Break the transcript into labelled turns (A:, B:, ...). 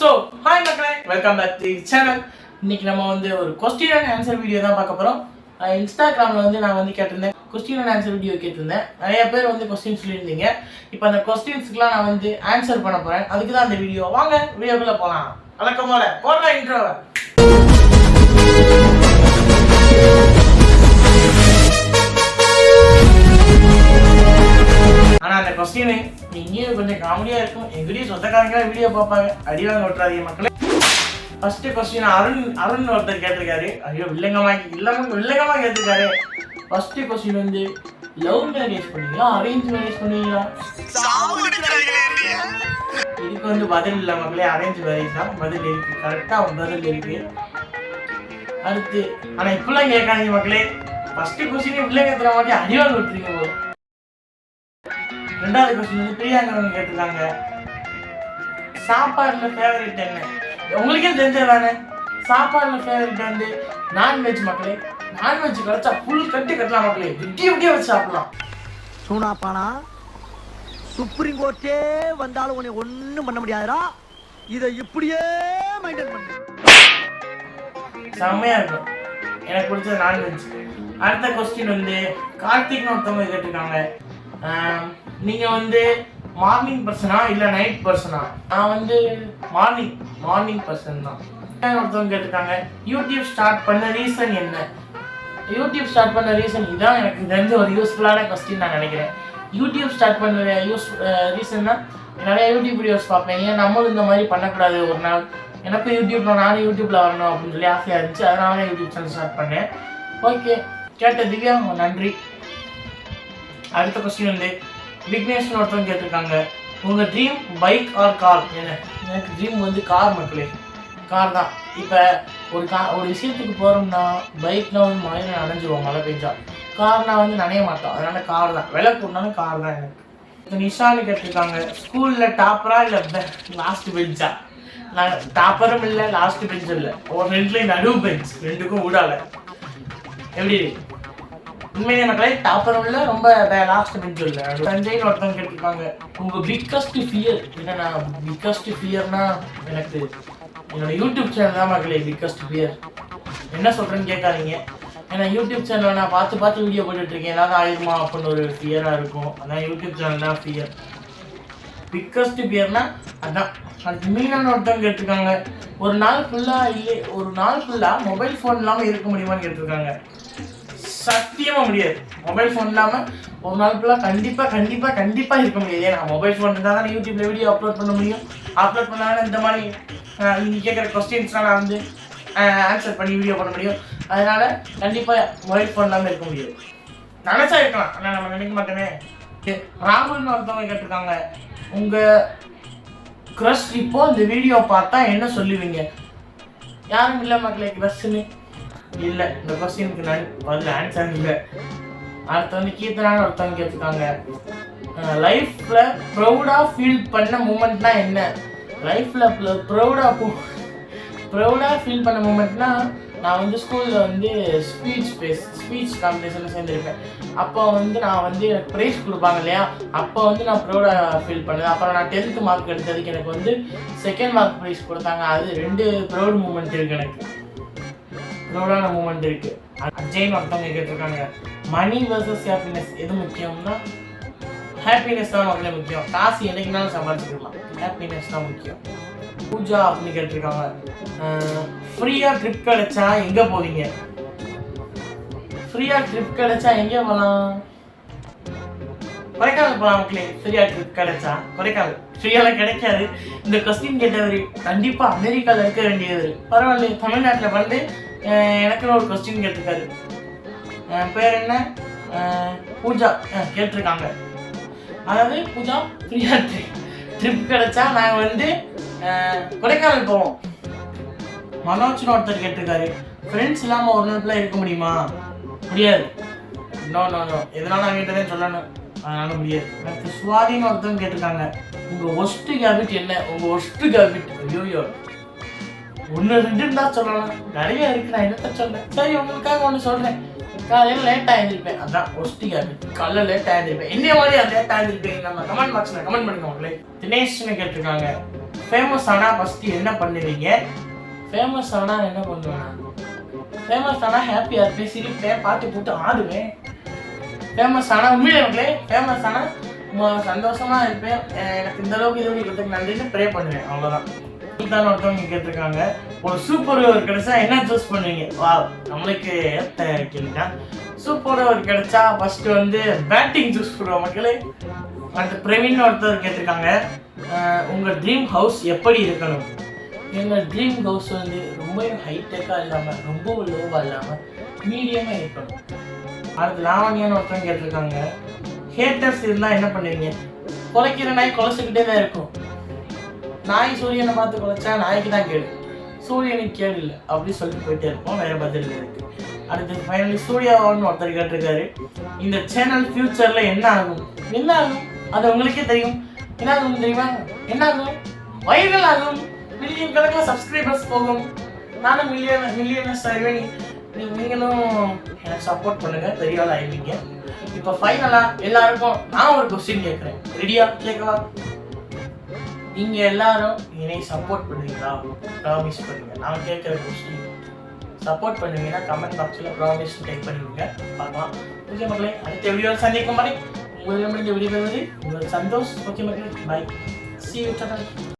A: So hi மக்களே, welcome back to channel. இன்னைக்கு நம்ம ஒரு கொஸ்டின் அண்ட் ஆன்சர் வீடியோ தான் பார்க்க போகிறோம். இன்ஸ்டாகிராமில் நான் கேட்டிருந்தேன், கொஸ்டின் அண்ட் ஆன்சர் வீடியோ கேட்டிருந்தேன். நிறைய பேர் கொஸ்டின் சொல்லியிருந்தீங்க. இப்போ அந்த கொஸ்டின்ஸ்க்குலாம் நான் ஆன்சர் பண்ண போகிறேன். அதுக்கு தான் அந்த வீடியோ. வாங்க வீடியோக்குள்ளே போகலாம். வழக்கமோட போடுற இன்ட்ரோவை. ஆனால் அந்த கொஸ்டின் இங்கேயும் கொஞ்சம் காமெடியாக இருக்கும். எங்கேயும் சொந்தக்காரங்க வீடியோ பார்ப்பாங்க. அடிவாங்க விட்டுறாதீங்க மக்களே. ஃபர்ஸ்ட் கொஸ்டின் அருண் ஒருத்தர் கேட்டிருக்காரு. ஐயோ வில்லங்கமா கேட்டிருக்காரு. ஃபர்ஸ்ட் கொஸ்டின் லவ் மேரேஜ் பண்ணுவீங்களா அரேஞ்ச் மேரேஜ் பண்ணுவீங்களா? இதுக்கு பதில் இல்லை மக்களே. அரேஞ்ச் மேரேஜ் தான் பதில் இருக்கு. கரெக்டாக பதில் இருக்கு. அடுத்து ஆனால் இப்பெல்லாம் கேட்காதீங்க மக்களே. ஃபர்ஸ்ட் கொஸ்டின் பிள்ளைங்க எத்தனை மாட்டி அடிவாங்க விட்டுருங்க போது. ரெண்டாவது கொஸ்டின் பிரியாங்க கேட்டிருக்காங்க, சாப்பாடுல ஃபேவரட் என்ன? உங்களுக்கே தெரிஞ்சதானே. சாப்பாடுல ஃபேவரட் நான்வெஜ் மக்களே. நான்வெஜ் கிடைச்சா ஃபுல் கட்டி கட்டலாம் மக்களே. விட்டிய வச்சு சாப்பிடலாம்.
B: சூனாப்பானா சுப்ரீம் கோர்ட்டே வந்தாலும் உன்னை ஒன்றும் பண்ண முடியாதுடா. இதை இப்படியே மெயின்டைன் பண்ணு.
A: செம்மையா இருக்கும். எனக்கு பிடிச்சது நான்வெஜ். அடுத்த கொஸ்டின் கார்த்திக்னு ஒருத்தவங்க கேட்டிருக்காங்க, நீங்க மார்னிங் பர்சனா இல்ல நைட் பர்சனா? நான் மார்னிங் பர்சன் தான். ஒருத்தவங்க கேட்டிருக்காங்க, யூடியூப் ஸ்டார்ட் பண்ண ரீசன் என்ன? யூடியூப் ஸ்டார்ட் பண்ண ரீசன் இதான். எனக்கு தெரிஞ்ச ஒரு யூஸ்ஃபுல்லான கொஸ்டின் நான் நினைக்கிறேன். யூடியூப் ஸ்டார்ட் பண்ண ரீசன்னா நிறைய யூடியூப் வீடியோஸ் பார்ப்பேன். ஏன் நம்மளும் இந்த மாதிரி பண்ணக்கூடாது ஒரு நாள்? எனக்கும் நானும் யூடியூப்ல வரணும் அப்படின்னு சொல்லி ஆசையா இருந்துச்சு. அதனால தான் யூடியூப் சேனல் ஸ்டார்ட் பண்ணேன். ஓகே, கேட்ட திவ்யா நன்றி. அடுத்த கொஸ்டின் விக்னேஷ்னு ஒருத்தவங்க கேட்டிருக்காங்க, உங்க ட்ரீம் பைக் ஆர் கார்? எனக்கு ட்ரீம் கார் மக்களே. கார் தான். இப்போ ஒரு விஷயத்துக்கு போகிறோம்னா பைக்னா மழையில நனைஞ்சிருவோம் மழை பெஞ்சா. கார்னா நனைய மாட்டோம். அதனால கார் தான். விலை கூடனாலும் கார் தான் எனக்கு. இப்போ நிஷான்னு கேட்டிருக்காங்க, ஸ்கூலில் டாப்பரா இல்லை லாஸ்ட் பெஞ்சா? நான் டாப்பரும் இல்லை லாஸ்ட் பெஞ்சும் இல்லை. ஒரு ரெண்டுலேயும் நடுவு பெஞ்ச், ரெண்டுக்கும் ஊடால. எப்படி உண்மையிலே மக்களே? டாப்பரும் இல்லை ரொம்ப லாஸ்ட் பெஞ்சும் இல்லை. சஞ்சய்னு ஒருத்தவங்க கேட்டிருக்காங்க, உங்கள் பிக்கஸ்ட் ஃபியர் என்னன்னா? பிக்கஸ்ட் ஃபியர்னா எனக்கு என்னோட யூடியூப் சேனல் தான் மக்களே பிக்கஸ்ட் ஃபியர். என்ன சொல்கிறேன்னு கேட்காதீங்க. ஏன்னா யூடியூப் சேனலில் நான் பார்த்து வீடியோ போட்டுட்ருக்கேன். ஏதாவது ஆயிருமா அப்படின்னு ஒரு ஃபியராக இருக்கும். அதான் யூடியூப் சேனல் தான் ஃபியர். பிக்கஸ்ட் ஃபியர்னா அதான். அடுத்து மீனான்னு ஒருத்தவங்க கேட்டிருக்காங்க, ஒரு நாள் ஃபுல்லாக மொபைல் ஃபோன் இல்லாமல் இருக்க முடியுமான்னு கேட்டிருக்காங்க. சத்தியமாக முடியாது. மொபைல் ஃபோன் இல்லாமல் ஒரு நாள் ஃபுல்லாக கண்டிப்பாக இருக்க முடியாது. ஏன்னா மொபைல் ஃபோன் இருந்தால் தான் யூடியூப்ல வீடியோ அப்லோட் பண்ண முடியும். அப்லோட் பண்ணாலும் இந்த மாதிரி நீங்கள் கேட்குற கொஸ்டின்ஸ்லாம் நான் ஆன்சர் பண்ணி வீடியோ பண்ண முடியும். அதனால கண்டிப்பாக மொபைல் ஃபோன் இல்லாமல் இருக்க முடியாது. நினச்சா இருக்கலாம், ஆனால் நம்ம நினைக்க மாட்டோமே. ராகுல்னு ஒருத்தவங்க கேட்டிருக்காங்க, உங்கள் க்ரஷ் இப்போ இந்த வீடியோ பார்த்தா என்ன சொல்லுவீங்க? யாரும் இல்லை மக்களே க்ரஷ்ன்னு இல்லை. இந்த கொஸ்டினுக்கு நான் பதில் ஆன்சர் இல்லை. அடுத்து கீர்த்தனான்னு ஒருத்தவங்க கேட்டிருக்காங்க, லைஃப்பில் ப்ரௌடாக ஃபீல் பண்ண மூமெண்ட்னா என்ன? லைஃப்பில் ப்ரௌடாக ஃபீல் பண்ண மூமெண்ட்னா, நான் ஸ்கூலில் ஸ்பீச் காம்படிஷனில் சேர்ந்துருப்பேன். அப்போ நான் எனக்கு ப்ரைஸ் கொடுப்பாங்க இல்லையா? அப்போ நான் ப்ரௌடாக ஃபீல் பண்ணேன். அப்புறம் நான் 10th மார்க் எடுத்ததுக்கு எனக்கு செகண்ட் மார்க் ப்ரைஸ் கொடுத்தாங்க. அது 2 ப்ரௌட் மூமெண்ட் இருக்குது. எனக்கு ப்ரௌடான மூமெண்ட் இருக்குது. அஜய்னு ஒருத்தவங்க கேட்டிருக்காங்க, மணி வர்சஸ் ஹாப்பினஸ் எது முக்கியம்னா? ஹாப்பினஸ் தான் மக்களே முக்கியம். காசு என்னைக்குனாலும் சம்பாதிச்சுக்கலாம். ஹாப்பினஸ் தான் முக்கியம். பூஜா அப்படின்னு கேட்டிருக்காங்க, ஃப்ரீயாக ட்ரிப் கிடைச்சா எங்கே போவீங்க? ஃப்ரீயாக ட்ரிப் கிடைச்சா எங்கே போகலாம்? கொடைக்கானல் போகலாம் மக்களே. ஃப்ரீயாக ட்ரிப் கிடைச்சா கொடைக்கானல். ஃப்ரீயெல்லாம் கிடைக்காது. இந்த கொஸ்டின் கேட்டவர் கண்டிப்பாக அமெரிக்காவில் இருக்க வேண்டியவர். பரவாயில்ல, தமிழ்நாட்டில் எனக்குன்னு ஒரு கொஸ்டின் கேட்டிருக்காரு. பேர் என்ன? பூஜா கேட்டிருக்காங்க. அதாவது பூஜா ஃப்ரீயாக ட்ரிப் கிடைச்சா நாங்கள் கொடைக்கானல் போவோம். மனோஜ்னு ஒருத்தர் கேட்டிருக்காரு, ஃப்ரெண்ட்ஸ் இல்லாமல் ஒரு நாள் இருக்க முடியுமா? முடியாது. நோ எதனால நான் கேட்டதே சொல்லணும். அதனால முடியாது. எனக்கு சுவாதின்னு ஒருத்தவங்க கேட்டிருக்காங்க, உங்கள் ஒஸ்ட் ஹேபிட் என்ன? உங்கள் ஒஸ்ட் ஹேபிட்? ஐயோ 1-2 தான் சொல்லலாம், நிறைய இருக்கு. நான் என்னத்த சொல்றேன்? சரி, உங்களுக்காக ஒன்று சொல்றேன். காலையில் லேட்டாக எழுந்திருப்பேன். அதான் ஒஸ்ட் ஹேபிட். காலையில் லேட்டாக எழுந்திருப்பேன். என்ன மாதிரி லேட்டாக எழுந்திருப்பேன்? நம்ம கமெண்ட் பாக்ஸில் கமெண்ட் பண்ணுங்க மக்களே. தினேஷ்னு கேட்டிருக்காங்க, ஃபேமஸ் ஆனால் ஃபஸ்ட்டு என்ன பண்ணுவீங்க? ஃபேமஸ் ஆனால் என்ன பண்ணுவேன்? ஃபேமஸ் ஆனால் ஹாப்பியாக இருப்பேன், சிரிப்பேன், பாட்டு போட்டு ஆடுவேன். ஃபேமஸ் ஆனால் உண்மையிலே மக்களே ஃபேமஸ் ஆனால் சந்தோஷமாக இருப்பேன். எனக்கு இந்த அளவுக்கு இது கொடுத்துக்கு நன்றின்னு ப்ரே பண்ணுவேன். அவ்வளோதான். தான் ஒருத்தவங்க கேட்டிருக்காங்க, ஒரு சூப்பர் ஓவர் கிடைச்சா என்ன சூஸ் பண்ணுவீங்க? வா, நம்மளுக்கு ஏற்ற கேள்விதான். சூப்பர் ஓவர் கிடைச்சா ஃபர்ஸ்ட் வந்து பேட்டிங் சூஸ் பண்ணுவோம் மக்களே. அந்த பிரவீன் ஒருத்தர் கேட்டிருக்காங்க, உங்கள் ட்ரீம் ஹவுஸ் எப்படி இருக்கணும்? எங்கள் ட்ரீம் ஹவுஸ் வந்து ரொம்ப ஹைடெக்காக இல்லாமல் ரொம்ப லோவாக இல்லாமல் மீடியமாக இருக்கணும். அடுத்து லாவணியான்னு ஒருத்தவங்க கேட்டிருக்காங்க, ஹேட்டர்ஸ் இருந்தால் என்ன பண்ணுவீங்க? குலைக்கிற நாய் குலைச்சிக்கிட்டே தான் இருக்கும். நாய் சூரியனை பார்த்து குலைச்சா நாய்க்கு தான் கேடு, சூரியனுக்கு கேடு இல்லை அப்படி சொல்லிட்டு போயிட்டே இருப்போம். வேறு பதில் இருக்கு. அடுத்து ஃபைனலி சூர்யாவான்னு ஒருத்தர் கேட்டிருக்காரு, இந்த சேனல் ஃபியூச்சரில் என்ன ஆகும்? என்ன ஆகும் அது உங்களுக்கே தெரியும். என்ன ஆகும் தெரியுமா? என்ன ஆகும்? வைரல் ஆகும், மில்லியன் கணக்கில் சப்ஸ்கிரைபர்ஸ் போகும், நானும் மில்லியனர்ஸ் ஆகிடுவேன். நீங்களும் எனக்கு சப்போர்ட் பண்ணுங்கள், பெரிய ஆள் ஆகிடுவீங்க. இப்போ ஃபைனலாக எல்லாருக்கும் நான் ஒரு கொஸ்டின் கேட்குறேன், ரெடியா? கேட்கவா? நீங்கள் எல்லாரும் என்னை சப்போர்ட் பண்ணுவீங்களா? ப்ராமிஸ் பண்ணுங்க. நான் கேட்குற கொஸ்டின் சப்போர்ட் பண்ணுவீங்கன்னா கமெண்ட் பாக்ஸில் ப்ராமிஸ் டைப் பண்ணிவிடுங்க, பார்க்கலாம். ஓகே மக்களே, அடுத்த வீடியோவில் சந்திக்கும் மாதிரி உங்களிடமிருந்து விடைபெறுவது உங்கள் சந்தோஷ். ஓகே மக்களே, பாய். See you.